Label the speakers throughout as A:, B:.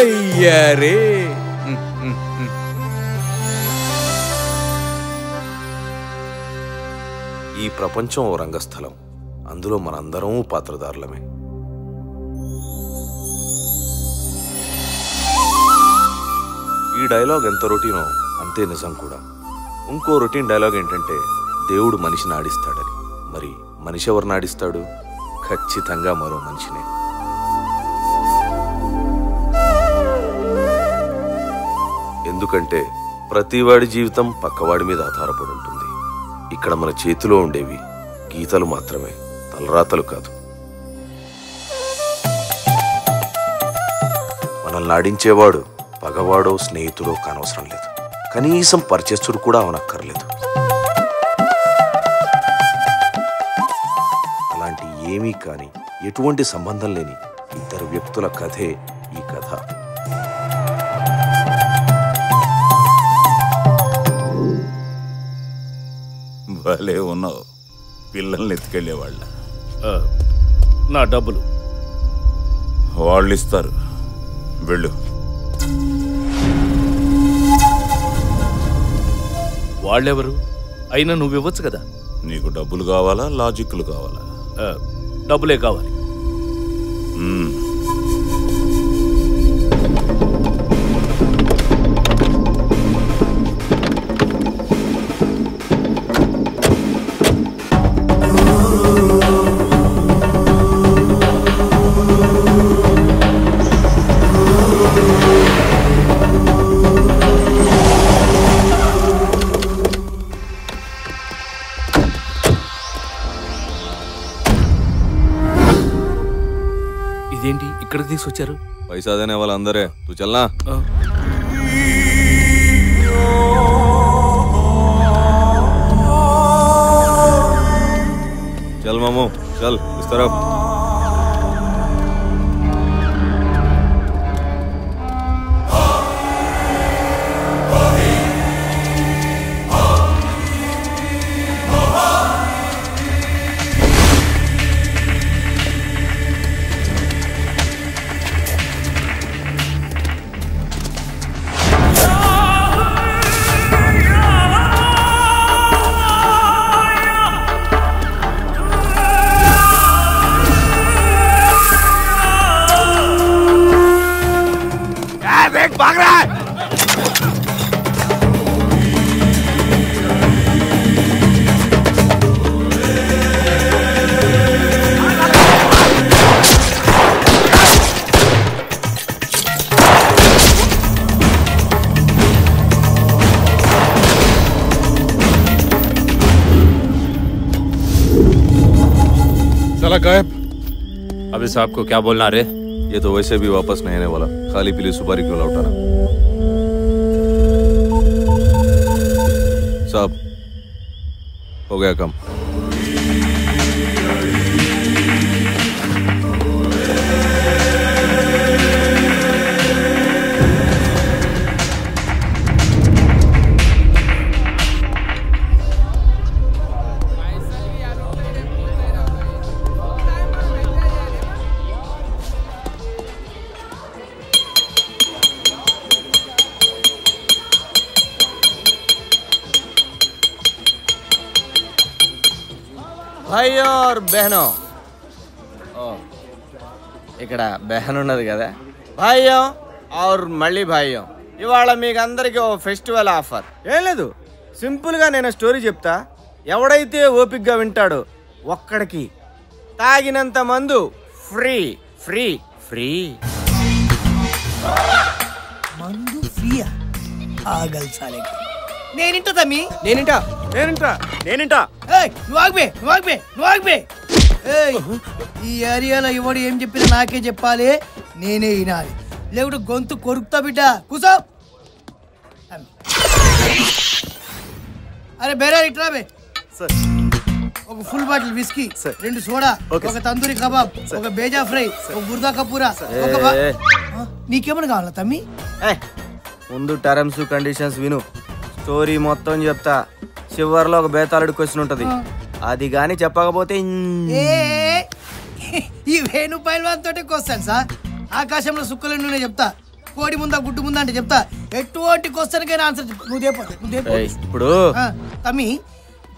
A: అయ్యారే.
B: ఈ ప్రపంచం ఓ రంగస్థలం, అందులో మనందరం పాత్రధారులమే. ఈ డైలాగ్ ఎంత రొటీనో అంతే నిజం కూడా. ఇంకో రొటీన్ డైలాగ్ ఏంటంటే దేవుడు మనిషిని ఆడిస్తాడని. మరి మనిషి ఎవరిని ఆడిస్తాడు? ఖచ్చితంగా మరో మనిషినే. ఎందుకంటే ప్రతివాడి జీవితం పక్కవాడి మీద ఆధారపడి ఉంటుంది. ఇక్కడ మన చేతిలో ఉండేవి గీతలు మాత్రమే, తలరాతలు కాదు. మనల్ని ఆడించేవాడు పగవాడో స్నేహితుడో కానవసరం లేదు, కనీసం పరిచయస్తుడు కూడా అవనక్కర్లేదు. అలాంటి ఏమీ కాని ఎటువంటి సంబంధం లేని ఇద్దరు వ్యక్తుల కథే ఈ కథ.
C: భలే ఉన్నావు, పిల్లల్ని ఎత్తుకెళ్ళేవాళ్ళ.
D: నా డబ్బులు
C: వాళ్ళు ఇస్తారు, వెళ్ళు.
D: వాళ్ళెవరు? అయినా నువ్వివ్వచ్చు కదా.
C: నీకు డబ్బులు కావాలా, లాజిక్లు కావాలా?
D: డబ్బులే కావాలి. ఇదేంటి ఇక్కడికి తీసుకొచ్చారు?
B: पैसा देने वाला अंदर है, तू चलना। चल मामू चल इस तरफ।
A: भाग रहा है।
B: साला गायब।
E: अभी साहब को क्या बोलना रे?
B: ये तो वैसे भी वापस नहीं आने वाला, खाली पीली सुपारी क्यों लौटाना? साहब हो गया काम।
A: भाइयों और बहनों, ఇక్కడ బెహన్ ఉన్నది కదా, భాయ్యం और మళ్ళీ భాయ్యం, ఇవాళ మీకు అందరికీ ఓ ఫెస్టివల్ ఆఫర్. ఏం లేదు, సింపుల్గా నేను స్టోరీ చెప్తా, ఎవడైతే ఓపిక్గా వింటాడో ఒక్కడికి తాగినంత మందు ఫ్రీ ఫ్రీ ఫ్రీ.
F: మందు ఫ్రీయా? ఆగల్ సాలేకి నేనింటా తమ్మి,
A: నేనింటా నేనింటా నేనింటా.
F: ఈ ఏరియాలో ఎవడు ఏం చెప్పినా నాకే చెప్పాలి, నేనే వినాలి, లేకుంటే గొంతు కొరుకుతా బిడ్డ. కూసో. అరే బేరా ఇట్రా బే. ఒక ఫుల్ బాటిల్ విస్కీ, 2 సోడా, ఒక తందూరి కబాబ్, ఒక బేజా ఫ్రై, ఒక బుర్దా కపూరా. నీకేమన్నా కావాలా తమ్మి?
A: ముందు టర్మ్స్ కండిషన్స్ విను, స్టోరీ మొత్తం చెప్తా, చివరిలో ఒక బేతాళుడి క్వశ్చన్ ఉంటది, అది గాని చెప్పకపోతే
F: ఈ వేణు పైల్వాన్ తోటే క్వశ్చన్ సార్. ఆకాశంలో సుక్కలు చెప్తా, కోడి ముందా గుడ్డు ముందా అంటే చెప్తా. ఎటువంటి క్వశ్చన్కైనా ఆన్సర్ చెప్పు. నువ్వు
A: ఇప్పుడు
F: తమ్మి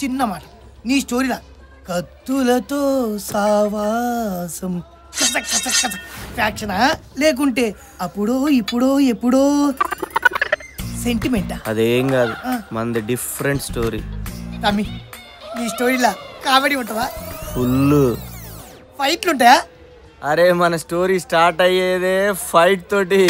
F: చిన్న మాట, నీ స్టోరీలా కత్తులతో సావాసం ఫ్యాక్షనా లేకుంటే అప్పుడో ఇప్పుడో ఎప్పుడో సెంటిమెంటా?
A: అదేం కాదు, మనది డిఫరెంట్ స్టోరీ.
F: తమ్మి నీ స్టోరీలా కామెడీ ఉంటుందా?
A: ఫుల్.
F: ఫైట్లు ఉంటాయా?
A: అరే మన స్టోరీ స్టార్ట్ అయ్యేదే ఫైట్ తోటి.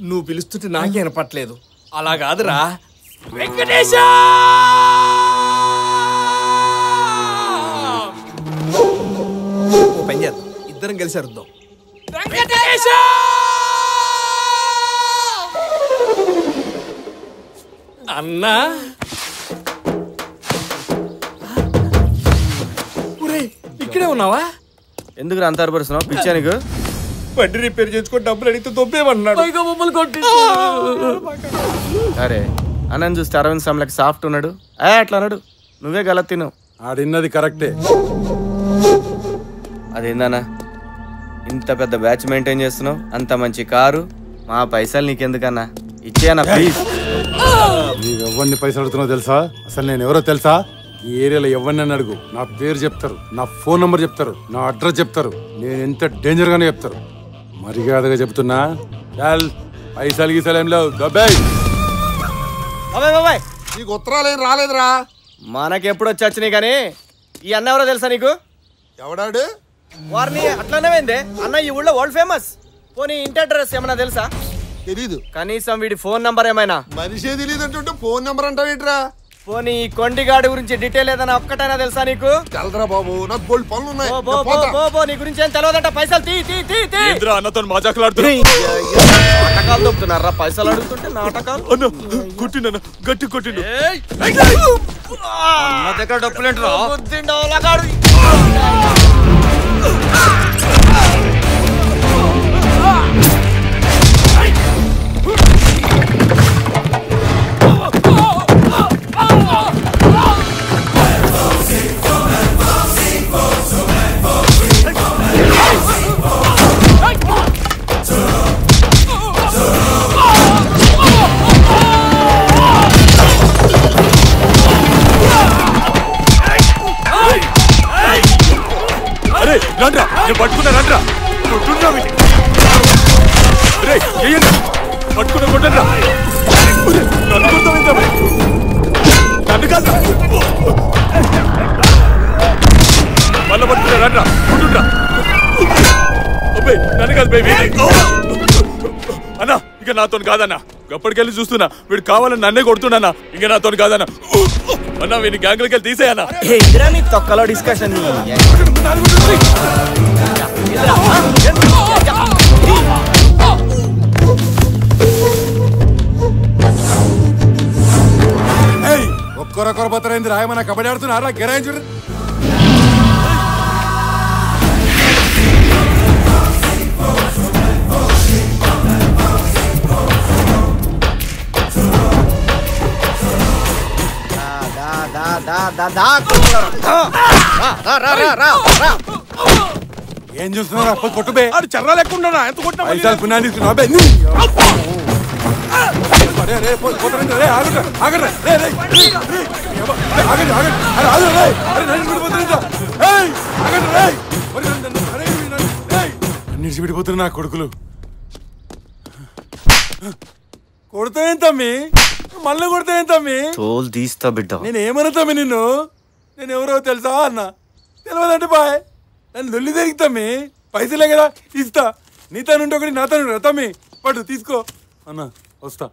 G: నువ్వు పిలుస్తుంటే నాకే వినపట్లేదు. అలా కాదురా వెంకటేశ. పని చేద్దాం, ఇద్దరం కలిసి అరుద్దాం. వెంకటేశ అన్నా. ఇక్కడే ఉన్నావా?
A: ఎందుకు అంత అరపరుస్తున్నావు? పిచ్చా నీకు?
G: బండి రిపేర్ చేసుకొని డబ్బులు అడిగితే దొబ్బేమన్నాడు.
A: అరే అన్నని చూస్తే అరవింద్ సమలకి సాఫ్ట్ ఉన్నాడు. అట్లా అన్నాడు, నువ్వే గల తిను.
H: ఆడిన్నది కరెక్టే.
A: అదేందన్నా ఇంత పెద్ద బ్యాచ్ మెయింటైన్ చేస్తున్నావు? అంత మంచి కారు, మా పైసలు నీకెందుకన్నా? ఇచ్చేయన్నా ప్లీజ్.
H: నీవు ఎవరిని పైసలు అడుగుతున్నావు తెలుసా? అసలు నేను ఎవరో తెలుసా? ఈ ఏరియాలో ఎవరిని అడుగు, నా పేరు చెప్తారు, నా ఫోన్ నంబర్ చెప్తారు, నా అడ్రస్ చెప్తారు, నేను ఎంత డేంజర్ గానే చెప్తారు. మర్యాదగా చెప్తున్నా, పైసలు గీసలు ఏం లేవు.
I: నీకు ఉత్తరాలు ఏం రాలేదురా?
A: మనకెప్పుడు వచ్చి వచ్చినాయి కానీ ఈ అన్న ఎవరో తెలుసా నీకు?
I: ఎవడాడు?
A: వారిని అట్లానే అన్న ఈ ఊళ్ళో వరల్డ్ ఫేమస్. పోనీ ఇంటి అడ్రస్ ఏమన్నా తెలుసా?
I: తెలీదు.
A: కనీసం వీడి ఫోన్ నంబర్ ఏమైనా?
I: మనిషే తెలియదు అంటుంటే ఫోన్ నెంబర్ అంటావేంట్రా?
A: పోనీ ఈ కొండిగాడి గురించి డీటెయిల్ ఏదైనా ఒక్కటైనా తెలుసా నీకు?
I: తెలరా బాబు, నాకు బోల్డ్ పనులు ఉన్నాయి.
A: నీ గురించి ఏం తెలియదంట. పైసలు తీ.
C: అన్నతో మాజాకులాడుతున్నా.
A: నాటకాలు దొప్పుతున్నారా? పైసలు అడుగుతుంటే నాటకాలు.
C: కొట్టిండు, గట్టి కొట్టిండు.
A: నా దగ్గర డబ్బులేంట్రా?
C: రండ్రా, నేను పట్టుకున్నా. రండ్రా, పట్టుకున్నా కొట్టండ్రా. నన్ను కాదు, మళ్ళా పట్టుకున్నా. రండ్రా, కొట్టుండ్రా. నన్ను కాదు బేబీ. అన్నా ఇక నాతో కాదన్నా. ఎప్పటికెళ్ళి చూస్తున్నా వీడు కావాలని నన్నే కొడుతున్నా. ఇక నాతో కాదన్నా. అన్నా వీడిని గ్యాంగ్లకి వెళ్ళి తీసేయన్నా.
A: తొక్కలో డిస్కషన్.
H: ఒక్కరొక్కరు పోతారైంది రాయమన్నా. కబడ్డీ ఆడుతున్నారా? గిరాయించుడు. ఏం చూస్తున్నా? కొట్టుబే.
G: చర్ర లేకుండా ఎంత కొట్టినా
H: పైసలు పుణ్యాన్ని తీసుకున్నావు. విడిపోతున్నా నా కొడుకులు. కొడతాయేం తమ్మి? మళ్ళీ కొడతాయేం తమ్మి?
A: తోలు తీస్తా బిడ్డ.
H: నేనేమన్నా తమ్మి నిన్ను? నేను ఎవరో తెలుసా అన్న? తెలియదంటే బాయ్. నన్ను లొల్లి తిరిగి తమ్మి. పైసలే కదా ఇస్తా. నీతో నుండి ఒకటి నాతో నుండి తమ్మి. పట్టు తీసుకో అన్న. వస్తా.